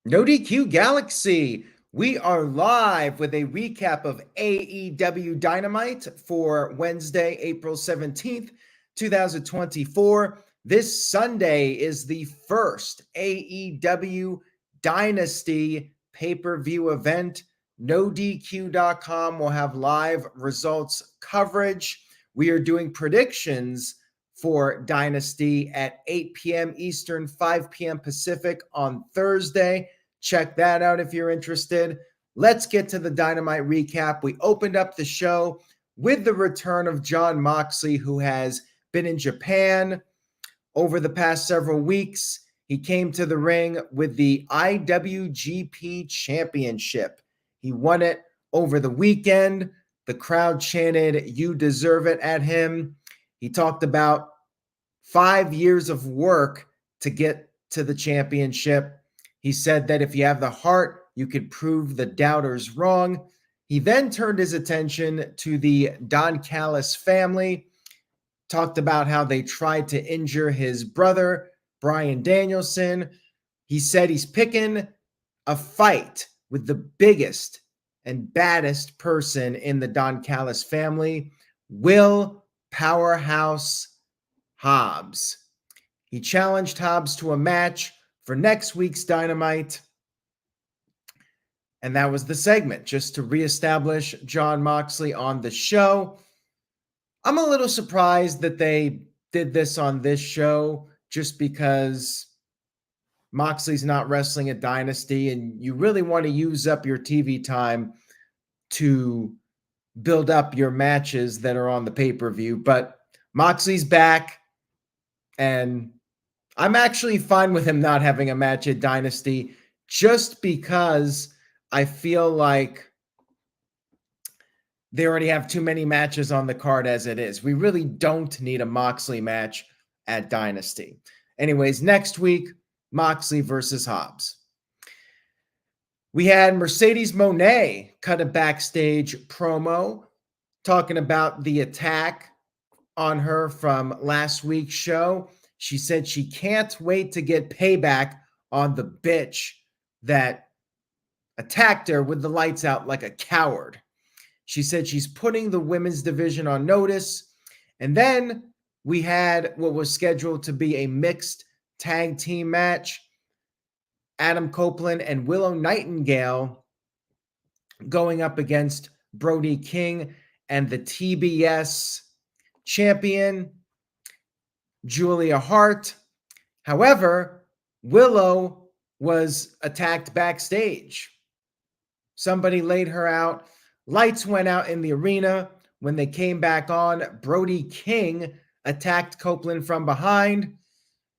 No DQ Galaxy. We are live with a recap of AEW Dynamite for Wednesday, April 17th, 2024. This Sunday is the first AEW Dynasty pay-per-view event. NoDQ.com will have live results coverage. We are doing predictions for Dynasty at 8 p.m. Eastern, 5 p.m. Pacific on Thursday. Check that out if you're interested. Let's get to the Dynamite recap. We opened up the show with the return of Jon Moxley, who has been in Japan over the past several weeks. He came to the ring with the IWGP Championship. He won it over the weekend. The crowd chanted, "You deserve it," at him. He talked about 5 years of work to get to the championship. He said that if you have the heart, you could prove the doubters wrong. He then turned his attention to the Don Callis family, talked about how they tried to injure his brother, Bryan Danielson. He said he's picking a fight with the biggest and baddest person in the Don Callis family, Will Powerhouse Hobbs. He challenged Hobbs to a match for next week's Dynamite. And that was the segment, just to reestablish Jon Moxley on the show. I'm a little surprised that they did this on this show, just because Moxley's not wrestling at Dynasty, and you really want to use up your TV time to build up your matches that are on the pay-per-view. But Moxley's back, and I'm actually fine with him not having a match at Dynasty, just because I feel like they already have too many matches on the card as it is. We really don't need a Moxley match at Dynasty. Anyways, next week, Moxley versus Hobbs. We had Mercedes Moné cut a backstage promo talking about the attack on her from last week's show. She said she can't wait to get payback on the bitch that attacked her with the lights out like a coward. She said she's putting the women's division on notice. And then we had what was scheduled to be a mixed tag team match. Adam Copeland and Willow Nightingale going up against Brody King and the TBS champion, Julia Hart. However, Willow was attacked backstage. Somebody laid her out. Lights went out in the arena. When they came back on, Brody King attacked Copeland from behind.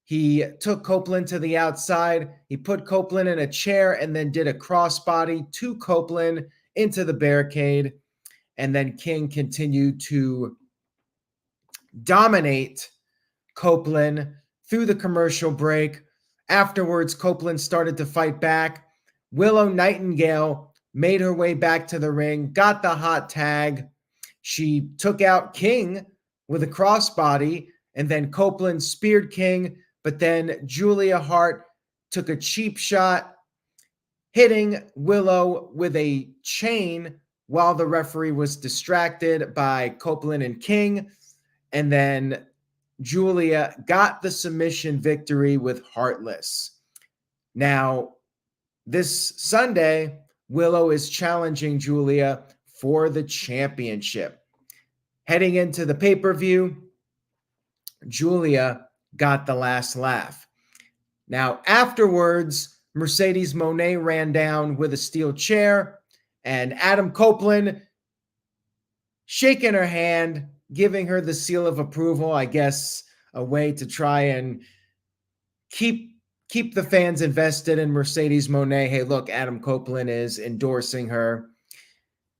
He took Copeland to the outside. He put Copeland in a chair and then did a crossbody to Copeland into the barricade. And then King continued to dominate Copeland through the commercial break. Afterwards, Copeland started to fight back. Willow Nightingale made her way back to the ring, got the hot tag. She took out King with a crossbody, and then Copeland speared King, but then Julia Hart took a cheap shot, hitting Willow with a chain while the referee was distracted by Copeland and King. And then Julia got the submission victory with Heartless. Now, this Sunday, Willow is challenging Julia for the championship. Heading into the pay-per-view, Julia got the last laugh. Now, afterwards, Mercedes Moné ran down with a steel chair, and Adam Copeland shaking her hand, giving her the seal of approval, I guess, a way to try and keep the fans invested in Mercedes Moné. Hey, look, Adam Copeland is endorsing her.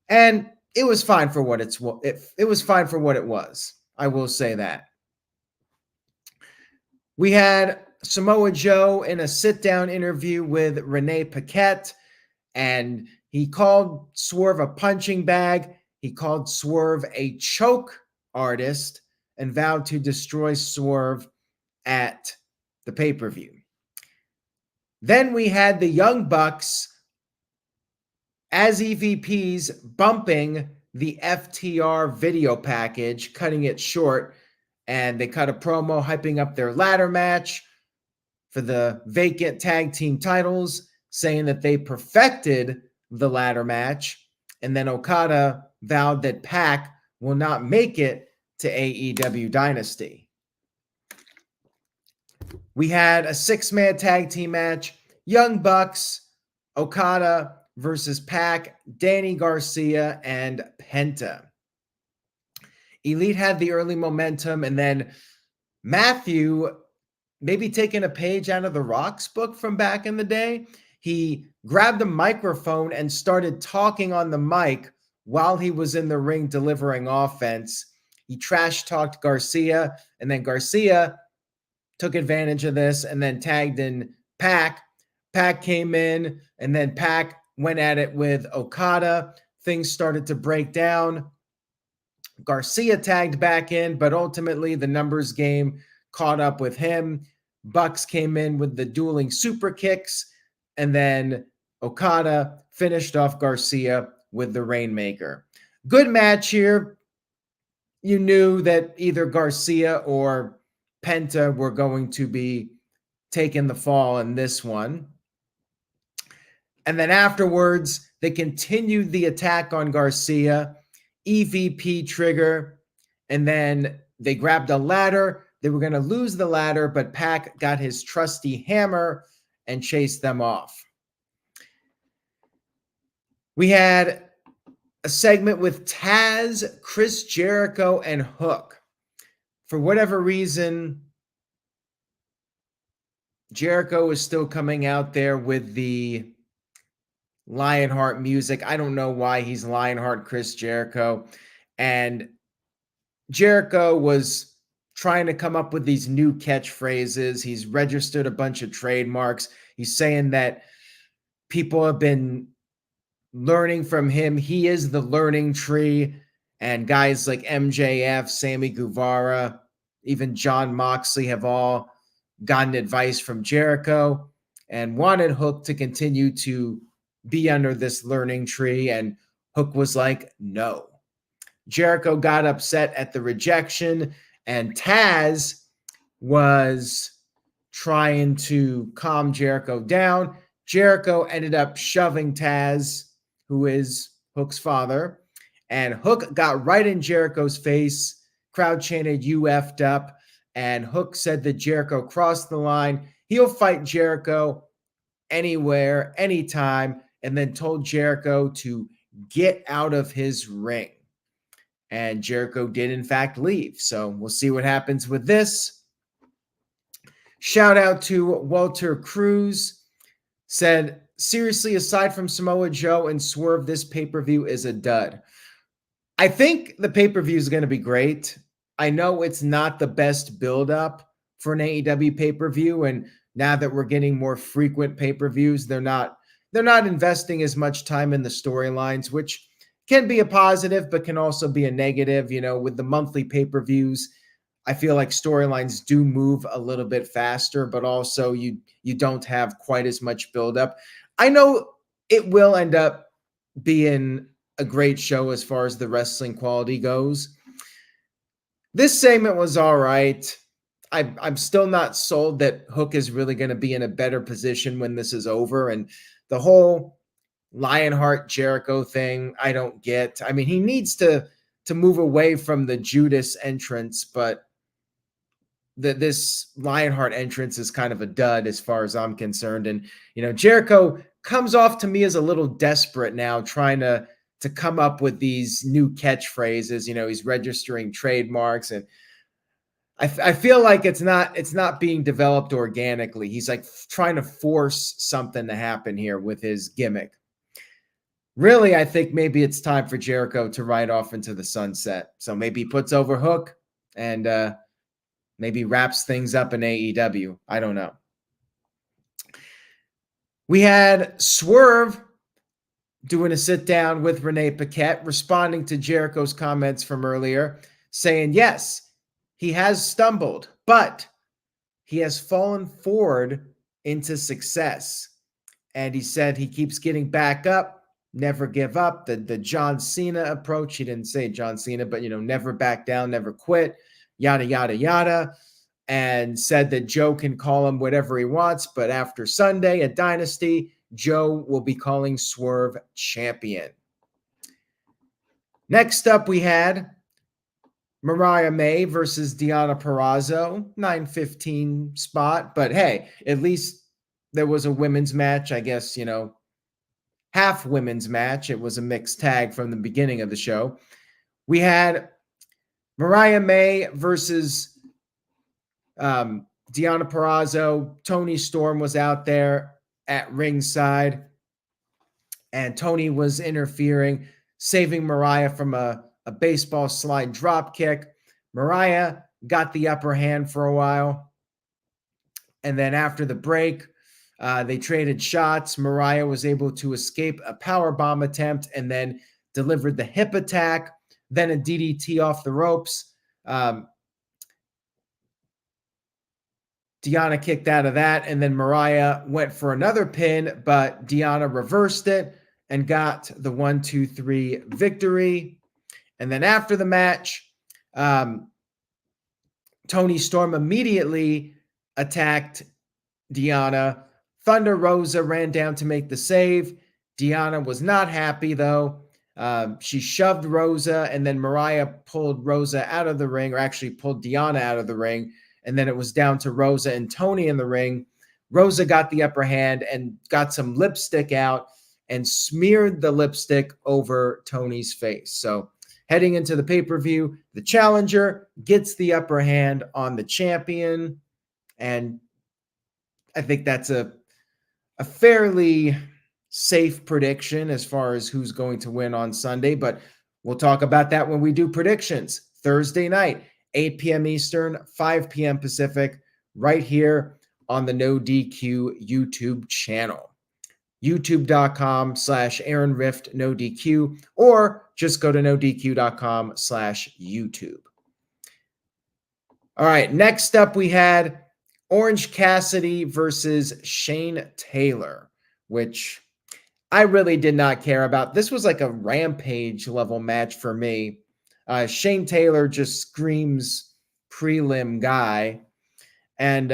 And it was fine for what it was fine for what it was. I will say that. We had Samoa Joe in a sit-down interview with Renee Paquette, and he called Swerve a punching bag. He called Swerve a choke artist and vowed to destroy Swerve at the pay-per-view. Then we had the Young Bucks as EVPs bumping the FTR video package, cutting it short, and they cut a promo hyping up their ladder match for the vacant tag team titles, saying that they perfected the ladder match. And then Okada vowed that Pac will not make it to AEW Dynasty. We had a 6-man tag team match, Young Bucks, Okada versus Pac, Danny Garcia, and Penta. Elite had the early momentum, and then Matthew, maybe taking a page out of the Rock's book from back in the day, he grabbed a microphone and started talking on the mic while he was in the ring delivering offense. He trash talked Garcia, and then Garcia took advantage of this and then tagged in Pac. Pac came in, and then Pac went at it with Okada. Things started to break down. Garcia tagged back in, but ultimately the numbers game caught up with him. Bucks came in with the dueling super kicks, and then Okada finished off Garcia with the Rainmaker. Good match here. You knew that either Garcia or Penta were going to be taking the fall in this one. And then afterwards, they continued the attack on Garcia, EVP trigger, and then they grabbed a ladder. They were going to lose the ladder, but Pac got his trusty hammer and chased them off. We had a segment with Taz, Chris Jericho, and Hook. For whatever reason, Jericho is still coming out there with the Lionheart music. I don't know why he's Lionheart Chris Jericho. And Jericho was trying to come up with these new catchphrases. He's registered a bunch of trademarks. He's saying that people have been learning from him. He is the learning tree. And guys like MJF, Sammy Guevara, even Jon Moxley have all gotten advice from Jericho and wanted Hook to continue to be under this learning tree. And Hook was like, no. Jericho got upset at the rejection, and Taz was trying to calm Jericho down. Jericho ended up shoving Taz, who is Hook's father, and Hook got right in Jericho's face. Crowd chanted, "You effed up." And Hook said that Jericho crossed the line. He'll fight Jericho anywhere, anytime, and then told Jericho to get out of his ring. And Jericho did, in fact, leave. So we'll see what happens with this. Shout out to Walter Cruz. Said, seriously, aside from Samoa Joe and Swerve, this pay-per-view is a dud. I think the pay-per-view is going to be great. I know it's not the best build-up for an AEW pay-per-view, and now that we're getting more frequent pay-per-views, they're not investing as much time in the storylines, which can be a positive, but can also be a negative. You know, with the monthly pay-per-views, I feel like storylines do move a little bit faster, but also you don't have quite as much buildup. I know it will end up being a great show as far as the wrestling quality goes. This segment was all right. I'm still not sold that Hook is really going to be in a better position when this is over. And the whole Lionheart Jericho thing, I don't get. I mean, he needs to move away from the Judas entrance, but this Lionheart entrance is kind of a dud as far as I'm concerned. And, you know, Jericho comes off to me as a little desperate now, trying to come up with these new catchphrases. You know, he's registering trademarks, and I feel like it's not being developed organically. He's like trying to force something to happen here with his gimmick. Really, I think maybe it's time for Jericho to ride off into the sunset. So maybe he puts over Hook and maybe wraps things up in AEW. I don't know. We had Swerve doing a sit down with Renee Paquette, responding to Jericho's comments from earlier, saying, yes, he has stumbled, but he has fallen forward into success. And he said he keeps getting back up, never give up. The John Cena approach, he didn't say John Cena, but, never back down, never quit, yada, yada, yada. And said that Joe can call him whatever he wants. But after Sunday at Dynasty, Joe will be calling Swerve champion. Next up, we had Mariah May versus Deonna Purrazzo, 9:15 spot. But hey, at least there was a women's match, I guess, half women's match. It was a mixed tag from the beginning of the show. We had Mariah May versus Deonna Purrazzo. Toni Storm was out there at ringside, and Toni was interfering, saving Mariah from a baseball slide drop kick. Mariah got the upper hand for a while. And then after the break, they traded shots. Mariah was able to escape a powerbomb attempt and then delivered the hip attack, then a DDT off the ropes. Deonna kicked out of that, and then Mariah went for another pin, but Deonna reversed it and got the 1-2-3 victory. And then after the match, Toni Storm immediately attacked Deonna. Thunder Rosa ran down to make the save. Deonna was not happy, though. She shoved Rosa, and then Mariah pulled Rosa out of the ring, or actually pulled Deonna out of the ring. And then it was down to Rosa and Toni in the ring. Rosa got the upper hand and got some lipstick out and smeared the lipstick over Toni's face. So heading into the pay-per-view, the challenger gets the upper hand on the champion. And I think that's a fairly safe prediction as far as who's going to win on Sunday. But we'll talk about that when we do predictions. Thursday night, 8 p.m. Eastern, 5 p.m. Pacific, right here on the No DQ YouTube channel. YouTube.com/AaronRift NoDQ, or just go to NoDQ.com/YouTube. All right, next up we had Orange Cassidy versus Shane Taylor, which I really did not care about. This was like a Rampage level match for me. Shane Taylor just screams prelim guy, and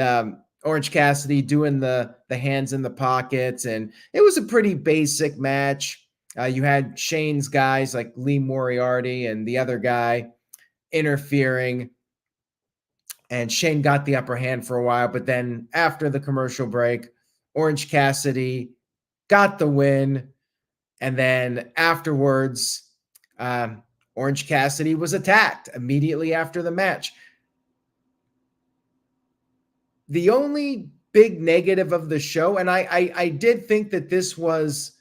Orange Cassidy doing the hands in the pockets, and it was a pretty basic match. You had Shane's guys like Lee Moriarty and the other guy interfering, and Shane got the upper hand for a while, but then after the commercial break, Orange Cassidy got the win, and then afterwards, Orange Cassidy was attacked immediately after the match. The only big negative of the show, and I did think that this was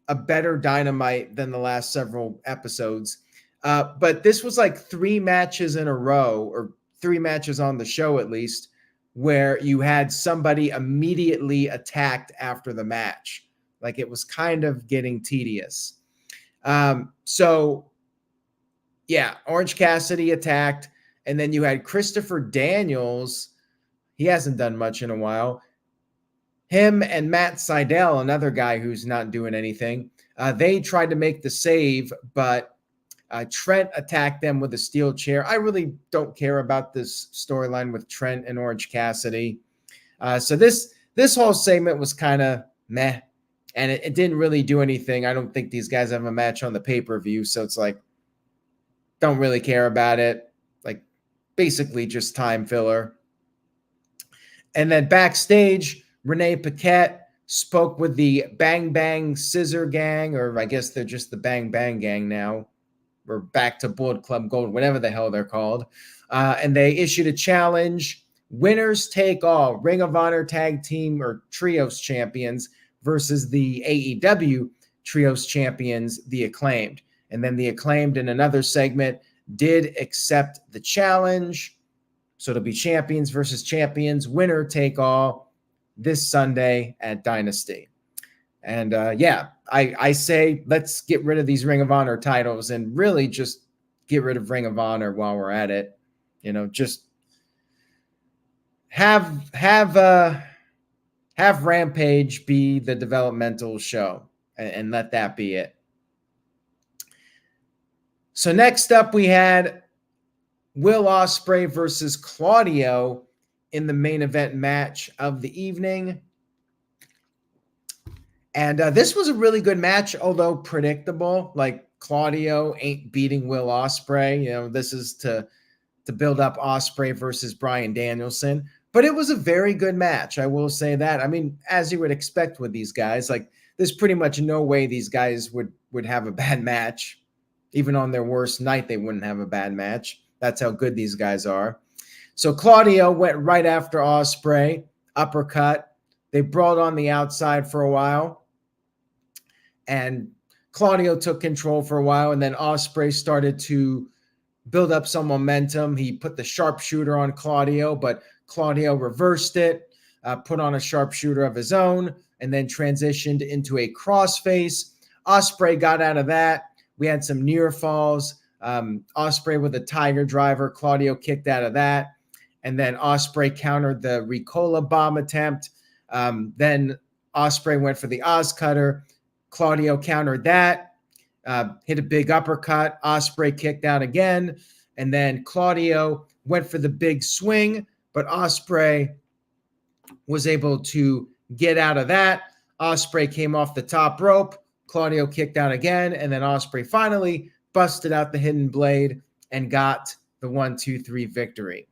a better Dynamite than the last several episodes, but this was like 3 matches in a row, or 3 matches on the show at least, where you had somebody immediately attacked after the match. Like, it was kind of getting tedious. So yeah, Orange Cassidy attacked, and then you had Christopher Daniels. He hasn't done much in a while. Him and Matt Sydal, another guy who's not doing anything, they tried to make the save, but Trent attacked them with a steel chair. I really don't care about this storyline with Trent and Orange Cassidy. So this whole segment was kind of meh, and it didn't really do anything. I don't think these guys have a match on the pay-per-view, so it's like, don't really care about it. Like, basically just time filler. And then backstage, Renee Paquette spoke with the Bang Bang Scissor Gang, or I guess they're just the Bang Bang Gang now. We're back to Bullet Club Gold, whatever the hell they're called. And they issued a challenge. Winners take all. Ring of Honor Tag Team or Trios Champions versus the AEW Trios Champions, the Acclaimed. And then the Acclaimed in another segment did accept the challenge. So it'll be champions versus champions, winner take all, this Sunday at Dynasty. And yeah, I say let's get rid of these Ring of Honor titles and really just get rid of Ring of Honor while we're at it. Just have have Rampage be the developmental show and let that be it. So next up, we had Will Ospreay versus Claudio in the main event match of the evening. And this was a really good match, although predictable. Like, Claudio ain't beating Will Ospreay. You know, this is to build up Ospreay versus Bryan Danielson. But it was a very good match, I will say that. I mean, as you would expect with these guys, like, there's pretty much no way these guys would have a bad match. Even on their worst night, they wouldn't have a bad match. That's how good these guys are. So Claudio went right after Ospreay, uppercut. They brawled on the outside for a while. And Claudio took control for a while, and then Ospreay started to build up some momentum. He put the sharpshooter on Claudio, but Claudio reversed it, put on a sharpshooter of his own, and then transitioned into a crossface. Ospreay got out of that. We had some near falls. Ospreay with a tiger driver. Claudio kicked out of that. And then Ospreay countered the Ricola bomb attempt. Then Ospreay went for the Oz cutter. Claudio countered that, hit a big uppercut. Ospreay kicked out again. And then Claudio went for the big swing, but Ospreay was able to get out of that. Ospreay came off the top rope. Claudio kicked out again. And then Ospreay finally busted out the hidden blade and got the 1-2-3 victory.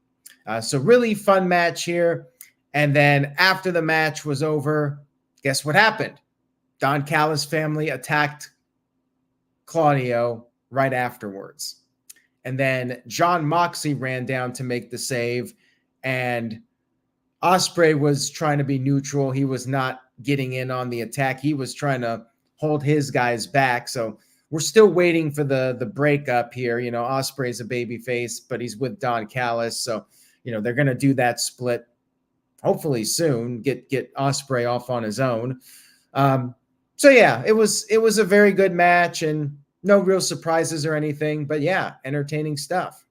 So really fun match here. And then after the match was over, guess what happened? Don Callis' family attacked Claudio right afterwards. And then Jon Moxley ran down to make the save. And Ospreay was trying to be neutral. He was not getting in on the attack. He was trying to hold his guys back. So we're still waiting for the breakup here. You know, Ospreay's a babyface, but he's with Don Callis. So, you know, they're going to do that split hopefully soon, get Ospreay off on his own. So yeah, it was a very good match and no real surprises or anything, but yeah, entertaining stuff.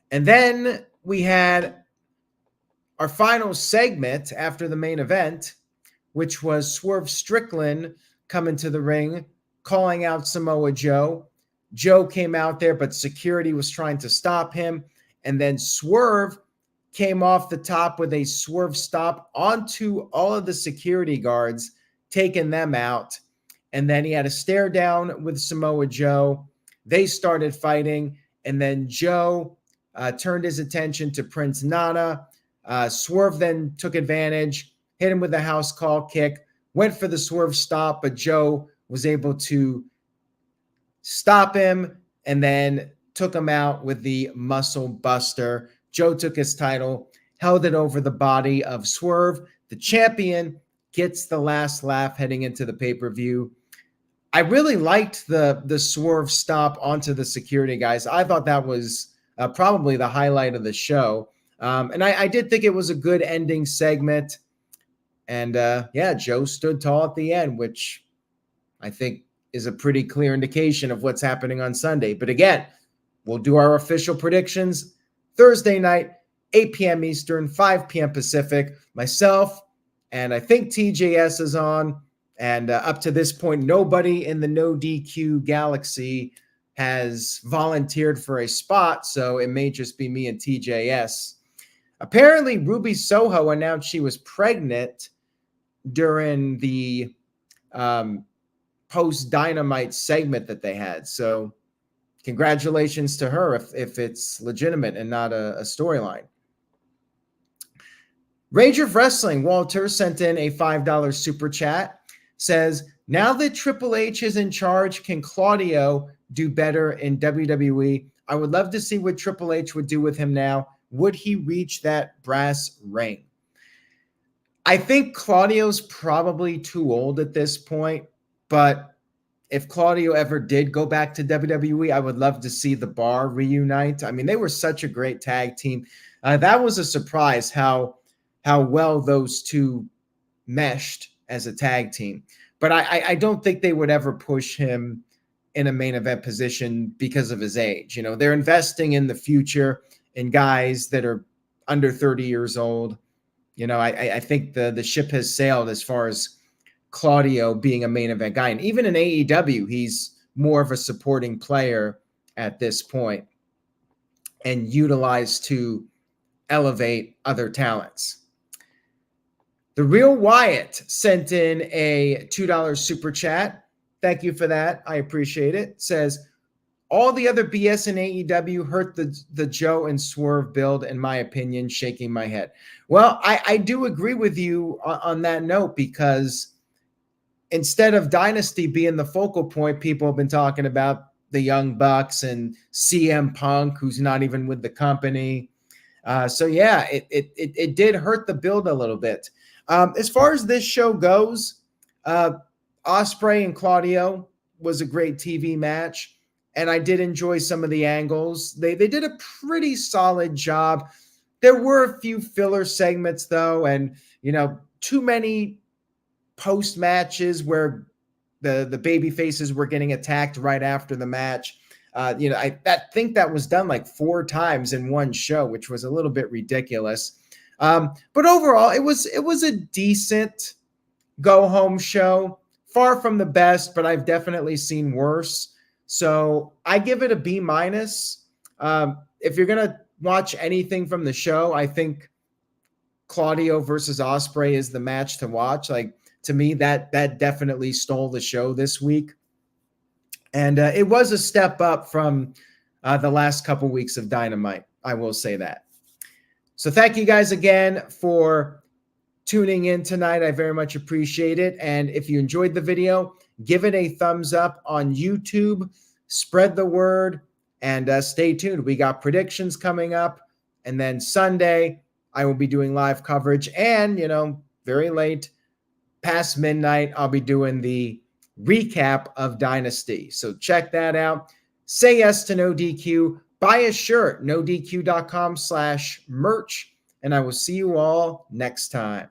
And then we had our final segment after the main event, which was Swerve Strickland coming to the ring, calling out Samoa Joe. Joe came out there, but security was trying to stop him. And then Swerve came off the top with a swerve stop onto all of the security guards, taking them out. And then he had a stare down with Samoa Joe. They started fighting. And then Joe turned his attention to Prince Nana. Swerve then took advantage, hit him with a house call kick, went for the swerve stop, but Joe was able to stop him and then took him out with the muscle buster. Joe took his title, held it over the body of Swerve. The champion gets the last laugh heading into the pay-per-view. I really liked the swerve stop onto the security guys. I thought that was probably the highlight of the show. And I did think it was a good ending segment. And yeah, Joe stood tall at the end, which I think is a pretty clear indication of what's happening on Sunday. But again, we'll do our official predictions Thursday night, 8 p.m. Eastern, 5 p.m. Pacific. Myself, and I think TJS is on. And up to this point, nobody in the No DQ galaxy has volunteered for a spot, so it may just be me and TJS. Apparently, Ruby Soho announced she was pregnant during the post-Dynamite segment that they had. So congratulations to her if it's legitimate and not a storyline. Rage of Wrestling, Walter, sent in a $5 super chat. Says, now that Triple H is in charge, can Claudio do better in WWE? I would love to see what Triple H would do with him now. Would he reach that brass ring? I think Claudio's probably too old at this point, but if Claudio ever did go back to WWE, I would love to see the Bar reunite. I mean, they were such a great tag team. That was a surprise how well those two meshed as a tag team. But I don't think they would ever push him in a main event position because of his age. You know, they're investing in the future in guys that are under 30 years old. I think the ship has sailed as far as Claudio being a main event guy. And even in AEW, he's more of a supporting player at this point and utilized to elevate other talents. The Real Wyatt sent in a $2 super chat. Thank you for that. I appreciate it. Says, all the other BS in AEW hurt the Joe and Swerve build, in my opinion, shaking my head. Well, I do agree with you on that note, because instead of Dynasty being the focal point, people have been talking about the Young Bucks and CM Punk, who's not even with the company. So yeah, it did hurt the build a little bit. As far as this show goes, Ospreay and Claudio was a great TV match, and I did enjoy some of the angles. They did a pretty solid job. There were a few filler segments though, and too many post matches where the baby faces were getting attacked right after the match. I think that was done like 4 times in one show, which was a little bit ridiculous. But overall, it was a decent go home show. Far from the best, but I've definitely seen worse. So I give it a B-. If you're gonna watch anything from the show, I think Claudio versus Ospreay is the match to watch. Like, to me, that definitely stole the show this week. And it was a step up from the last couple weeks of Dynamite. I will say that. So thank you guys again for tuning in tonight. I very much appreciate it. And if you enjoyed the video, give it a thumbs up on YouTube, spread the word, and stay tuned. We got predictions coming up. And then Sunday, I will be doing live coverage. And, very late, past midnight, I'll be doing the recap of Dynasty. So check that out. Say yes to No DQ. Buy a shirt, nodq.com/merch. And I will see you all next time.